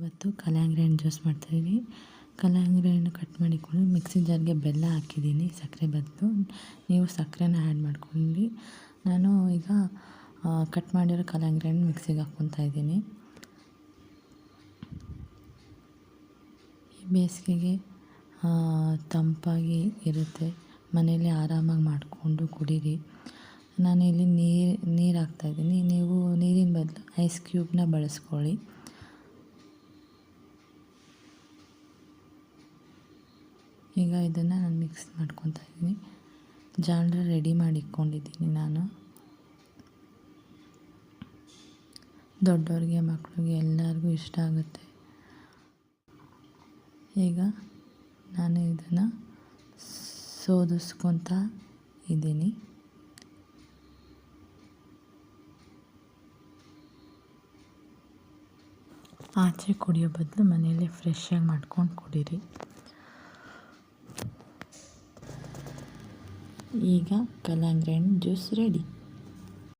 ಇವತ್ತು ಕಲ್ಲಂಗಡಿ ಹಣ್ಣು ಜ್ಯೂಸ್ ಮಾಡ್ತಾಯಿದ್ದೀನಿ. ಕಲ್ಲಂಗಡಿ ಹಣ್ಣು ಕಟ್ ಮಾಡಿಕೊಂಡು ಮಿಕ್ಸಿ ಜಾರ್ಗೆ ಬೆಲ್ಲ ಹಾಕಿದ್ದೀನಿ, ಸಕ್ಕರೆ ಬದಲು. ನೀವು ಸಕ್ಕರೆನ ಆ್ಯಡ್ ಮಾಡ್ಕೊಳ್ಳಿ. ನಾನು ಈಗ ಕಟ್ ಮಾಡಿರೋ ಕಲ್ಲಂಗಡಿ ಹಣ್ಣು ಮಿಕ್ಸಿಗೆ ಹಾಕ್ಕೊತಾ ಇದ್ದೀನಿ. ಈ ಬೇಸಿಗೆಗೆ ತಂಪಾಗಿ ಇರುತ್ತೆ, ಮನೆಯಲ್ಲೇ ಆರಾಮಾಗಿ ಮಾಡಿಕೊಂಡು ಕುಡೀರಿ. ನಾನಿಲ್ಲಿ ನೀರು ಹಾಕ್ತಾಯಿದ್ದೀನಿ. ನೀವು ನೀರಿನ ಬದಲು ಐಸ್ ಕ್ಯೂಬ್ನ ಬಳಸ್ಕೊಳ್ಳಿ. ಈಗ ಇದನ್ನು ನಾನು ಮಿಕ್ಸ್ ಮಾಡ್ಕೊತಾ ಇದ್ದೀನಿ. ಜಾಲರ ರೆಡಿ ಮಾಡಿ ಇಟ್ಕೊಂಡಿದ್ದೀನಿ ನಾನು. ದೊಡ್ಡವ್ರಿಗೆ ಮಕ್ಕಳಿಗೆ ಎಲ್ಲರಿಗೂ ಇಷ್ಟ ಆಗುತ್ತೆ. ಈಗ ನಾನು ಇದನ್ನು ಸೋದಿಸ್ಕೊತಾ ಇದ್ದೀನಿ. ಆಚೆ ಕುಡಿಯೋ ಬದಲು ಮನೆಯಲ್ಲೇ ಫ್ರೆಶ್ಶಾಗಿ ಮಾಡ್ಕೊಂಡು ಕುಡೀರಿ. ಈಗ ಕಲ್ಲಂಗಡಿ ಹಣ್ಣು ಜ್ಯೂಸ್ ರೆಡಿ.